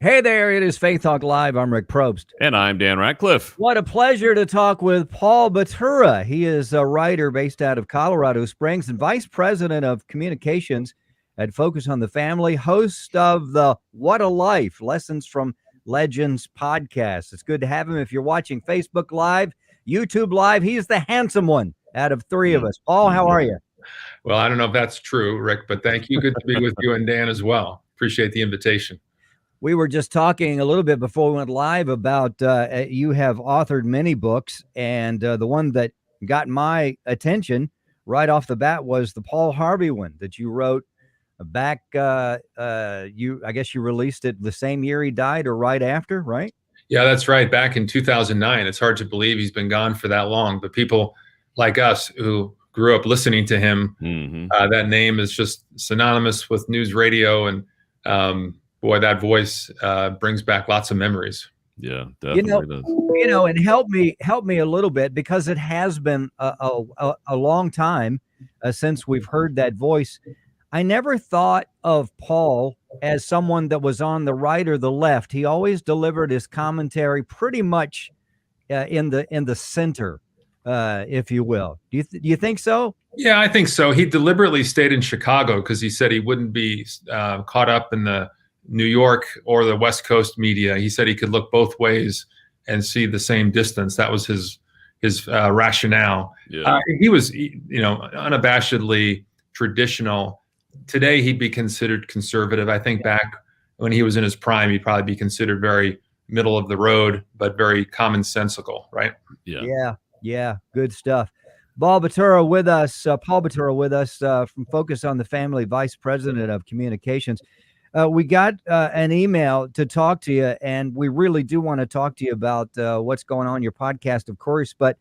Hey there, it is Faith Talk Live. I'm Rick Probst. And I'm Dan Ratcliffe. What a pleasure to talk with Paul Batura. He is a writer based out of Colorado Springs and vice president of communications at Focus on the Family, host of the What a Life Lessons from Legends podcast. It's good to have him. If you're watching Facebook Live, YouTube Live, he's the handsome one out of three of us. Paul, how are you? Well, I don't know if that's true, Rick, but thank you. Good to be with you and Dan as well. Appreciate the invitation. We were just talking a little bit before we went live about you have authored many books, and the one that got my attention right off the bat was the Paul Harvey one that you wrote back. I guess you released it the same year he died or right after, right? Yeah, that's right. Back in 2009. It's hard to believe he's been gone for that long, but people like us who grew up listening to him, that name is just synonymous with news radio, and boy, that voice brings back lots of memories. Yeah, definitely does. And help me a little bit, because it has been a long time since we've heard that voice. I never thought of Paul as someone that was on the right or the left. He always delivered his commentary pretty much in the center, if you will. Do you think so? Yeah, I think so. He deliberately stayed in Chicago because he said he wouldn't be caught up in the New York or the West Coast media. He said he could look both ways and see the same distance. That was his rationale. Yeah. He was, unabashedly traditional. Today, he'd be considered conservative. I think back when he was in his prime, he'd probably be considered very middle of the road, but very commonsensical, right? Yeah. Good stuff. Paul Batura with us. From Focus on the Family, vice president of communications. We got an email to talk to you, and we really do want to talk to you about what's going on in your podcast, of course, but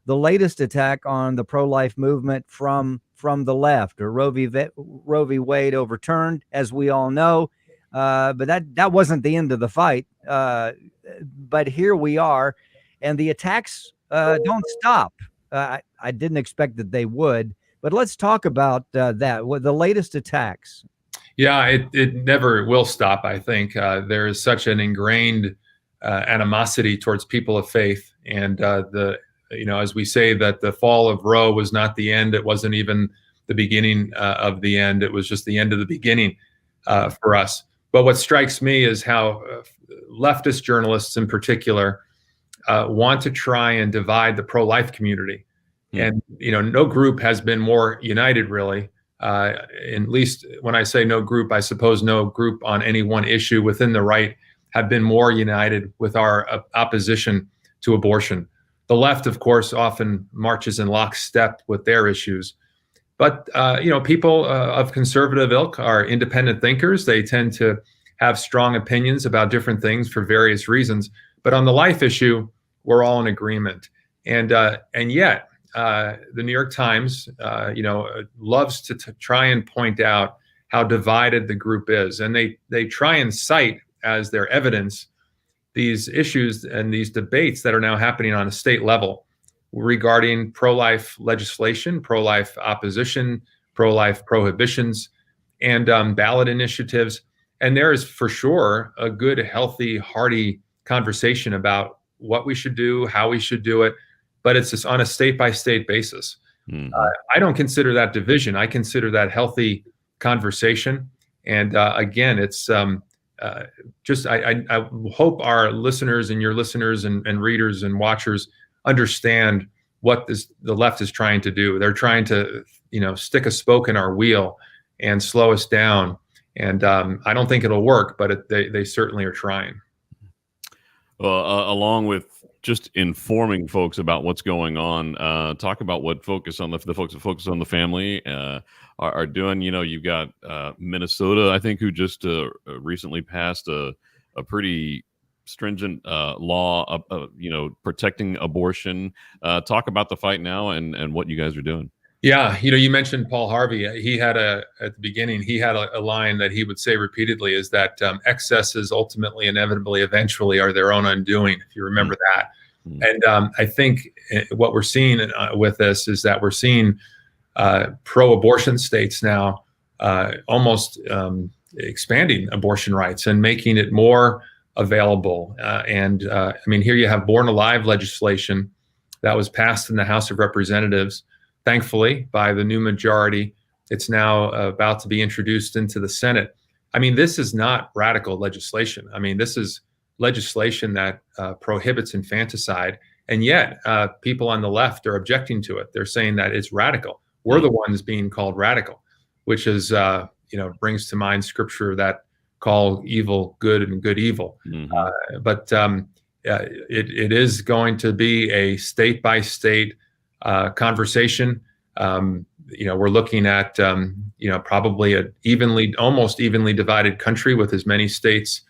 the latest attack on the pro-life movement from the left, or Roe v. Wade overturned, as we all know, but that wasn't the end of the fight. But here we are, and the attacks don't stop. I didn't expect that they would, but let's talk about that. The latest attacks. Yeah, it never will stop. I think there is such an ingrained animosity towards people of faith, and as we say that the fall of Roe was not the end, it wasn't even the beginning of the end. It was just the end of the beginning for us. But what strikes me is how leftist journalists, in particular, want to try and divide the pro-life community, and no group has been more united, really. At least when I say no group, I suppose no group on any one issue within the right have been more united with our opposition to abortion. The left, of course, often marches in lockstep with their issues. But, people of conservative ilk are independent thinkers. They tend to have strong opinions about different things for various reasons. But on the life issue, we're all in agreement. And yet, the New York Times, loves to try and point out how divided the group is. And they try and cite as their evidence these issues and these debates that are now happening on a state level regarding pro-life legislation, pro-life opposition, pro-life prohibitions, and ballot initiatives. And there is for sure a good, healthy, hearty conversation about what we should do, how we should do it. But it's just on a state-by-state basis. I don't consider that division. I consider that healthy conversation. And again, it's I hope our listeners and your listeners and readers and watchers understand what the left is trying to do. They're trying to, stick a spoke in our wheel and slow us down. And I don't think it'll work, but they certainly are trying. Well, along with just informing folks about what's going on, talk about what the folks that Focus on the Family are doing. You've got Minnesota, I think, who just recently passed a pretty stringent law, protecting abortion. Talk about the fight now and what you guys are doing. Yeah, you mentioned Paul Harvey. He had at the beginning, he had a line that he would say repeatedly, is that excesses ultimately, inevitably, eventually are their own undoing, if you remember that. And I think what we're seeing with this is that we're seeing pro-abortion states now almost expanding abortion rights and making it more available. I mean, here you have Born Alive legislation that was passed in the House of Representatives, thankfully, by the new majority. It's now about to be introduced into the Senate. I mean, this is not radical legislation. I mean, this is legislation that prohibits infanticide, and yet people on the left are objecting to it. They're saying that it's radical. We're the ones being called radical, which is, brings to mind scripture that call evil good and good evil. But it is going to be a state by state conversation. We're looking at, probably a almost evenly divided country with as many states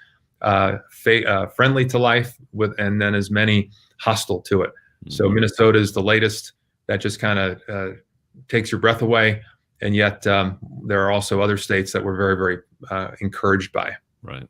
friendly to life and then as many hostile to it. So Minnesota is the latest that just kind of takes your breath away. And yet there are also other states that we're very, very encouraged by. Right.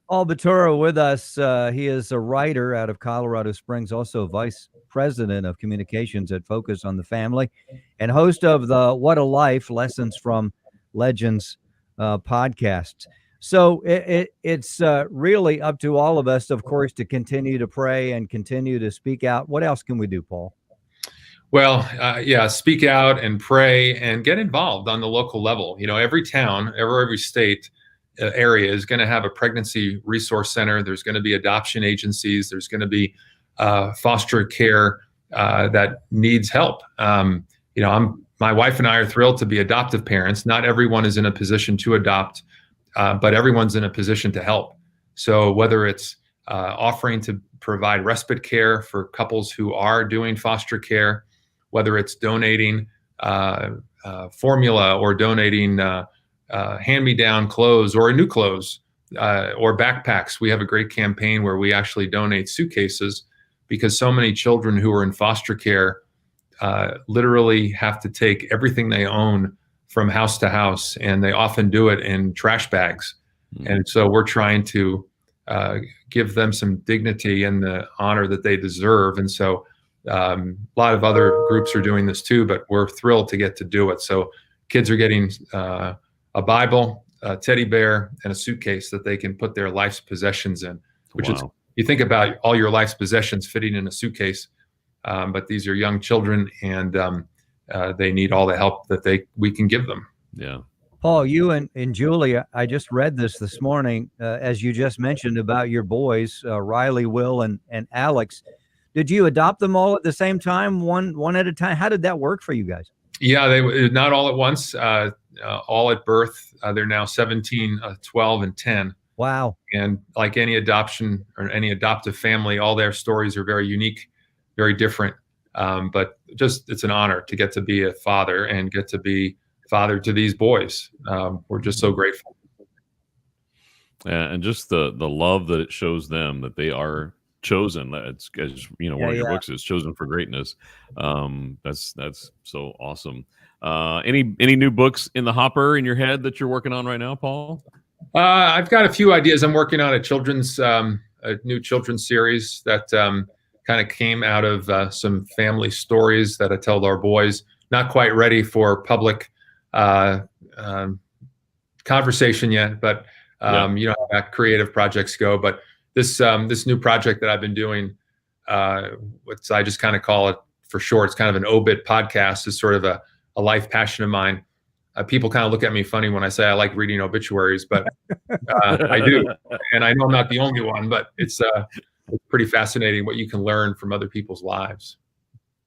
Paul Batura with us. He is a writer out of Colorado Springs, also vice president of communications at Focus on the Family, and host of the What a Life Lessons from Legends podcast. So it's really up to all of us, of course, to continue to pray and continue to speak out. What else can we do, Paul? Well, speak out and pray and get involved on the local level. Every town, every state area is going to have a pregnancy resource center. There's going to be adoption agencies. There's going to be foster care that needs help. My wife and I are thrilled to be adoptive parents. Not everyone is in a position to adopt, but everyone's in a position to help. So whether it's offering to provide respite care for couples who are doing foster care, whether it's donating formula or donating hand-me-down clothes or new clothes or backpacks. We have a great campaign where we actually donate suitcases because so many children who are in foster care literally have to take everything they own from house to house, and they often do it in trash bags. And so we're trying to give them some dignity and the honor that they deserve. And so a lot of other groups are doing this too, but we're thrilled to get to do it. So kids are getting a Bible, a teddy bear, and a suitcase that they can put their life's possessions in, which is, you think about all your life's possessions fitting in a suitcase, but these are young children, and they need all the help that we can give them. Yeah. Paul, you and Julia, I just read this morning, as you just mentioned about your boys, Riley, Will, and Alex. Did you adopt them all at the same time, one at a time? How did that work for you guys? Yeah, they not all at once, all at birth. They're now 17, 12, and 10. Wow. And like any adoption or any adoptive family, all their stories are very unique, very different. But just it's an honor to get to be a father and get to be father to these boys. We're just so grateful. And just the love that it shows them that they are chosen. It's, as one of your books is chosen for greatness. That's so awesome. Any new books in the hopper in your head that you're working on right now, Paul? I've got a few ideas. I'm working on a new children's series that kind of came out of some family stories that I tell our boys. Not quite ready for public conversation yet, but how that creative projects go. But this new project that I've been doing, which I just kind of call it for short, it's kind of an obit podcast, is sort of a life passion of mine. People kind of look at me funny when I say I like reading obituaries, but I do. And I know I'm not the only one, but it's pretty fascinating what you can learn from other people's lives.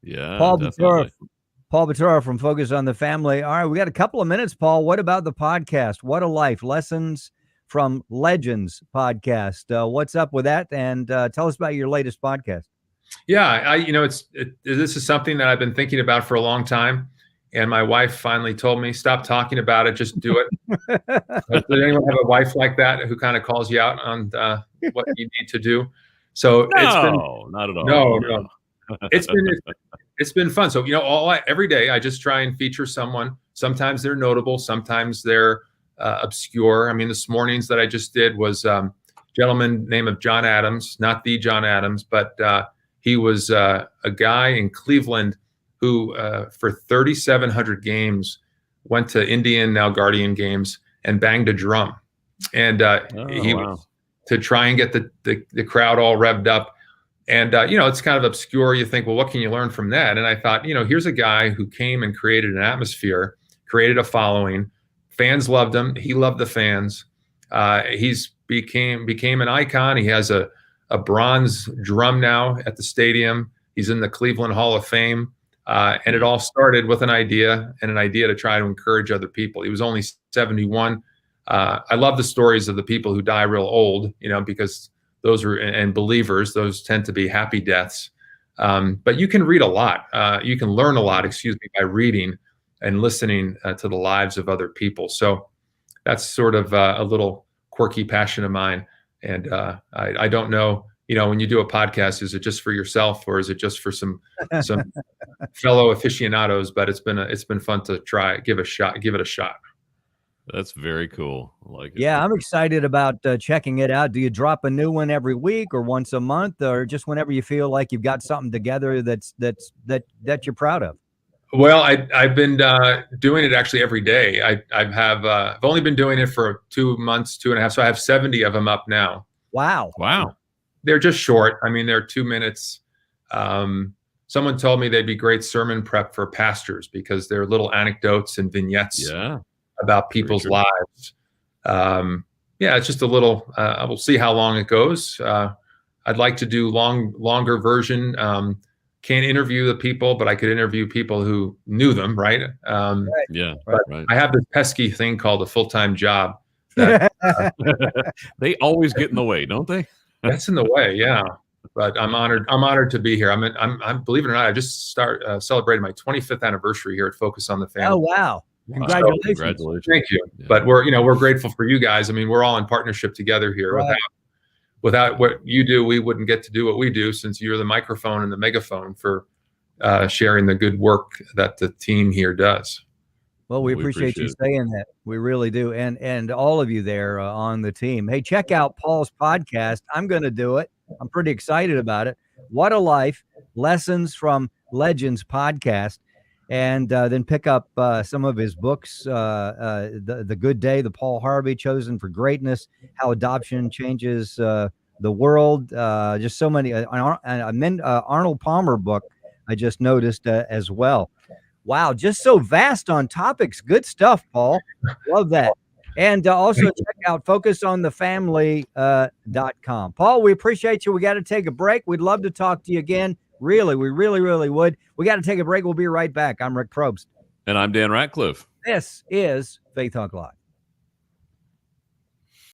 Yeah. Paul Batura from Focus on the Family. All right, we got a couple of minutes, Paul. What about the podcast? What a Life, Lessons from Legends podcast. What's up with that? And tell us about your latest podcast. Yeah, this is something that I've been thinking about for a long time. And my wife finally told me, stop talking about it, just do it. Does anyone have a wife like that who kind of calls you out on what you need to do? So not at all. No. It's been fun. So, every day I just try and feature someone. Sometimes they're notable. Sometimes they're obscure. I mean, this morning's that I just did was a gentleman named John Adams, not the John Adams, but he was a guy in Cleveland who for 3,700 games went to Indian, now Guardian games, and banged a drum. and he wow. was to try and get the crowd all revved up. And it's kind of obscure. You think, well, what can you learn from that? And I thought, here's a guy who came and created an atmosphere, created a following. Fans loved him. He loved the fans. He's became an icon. He has a bronze drum now at the stadium. He's in the Cleveland Hall of Fame. And it all started with an idea to try to encourage other people. He was only 71. I love the stories of the people who die real old, because those are, and believers, those tend to be happy deaths. But you can read a lot. You can learn a lot, by reading and listening to the lives of other people. So that's sort of a little quirky passion of mine. And I don't know, when you do a podcast, is it just for yourself or is it just for some fellow aficionados? But it's been fun to give it a shot. That's very cool. I like it. Yeah, I'm excited about checking it out. Do you drop a new one every week or once a month, or just whenever you feel like you've got something together that you're proud of? Well, I've been doing it actually every day. I've only been doing it for 2 months, 2.5. So I have 70 of them up now. Wow. They're just short. I mean, they're 2 minutes. Someone told me they'd be great sermon prep for pastors because they're little anecdotes and vignettes about people's lives. It's just a little, we'll see how long it goes. I'd like to do longer version. Can't interview the people, but I could interview people who knew them, right? But I have this pesky thing called a full-time job. That, they always get in the way, don't they? That's in the way, yeah. But I'm honored to be here. I'm believe it or not, I just celebrated my 25th anniversary here at Focus on the Family. Oh wow! Congratulations! Thank you. Yeah. But we're grateful for you guys. I mean, we're all in partnership together here. Right. Without what you do, we wouldn't get to do what we do, since you're the microphone and the megaphone for sharing the good work that the team here does. Well, we appreciate you saying that. We really do. And all of you there on the team. Hey, check out Paul's podcast. I'm going to do it. I'm pretty excited about it. What a Life, Lessons from Legends podcast. And then pick up some of his books, The Good Day, The Paul Harvey, Chosen for Greatness, How Adoption Changes the World. Just so many. Arnold Palmer book I just noticed as well. Wow, just so vast on topics. Good stuff, Paul. Love that. And also check out focusonthefamily.com. Paul, we appreciate you. We got to take a break. We'd love to talk to you again. Really, we really would. We got to take a break. We'll be right back. I'm Rick Probst. And I'm Dan Ratcliffe. This is Faith Talk Live.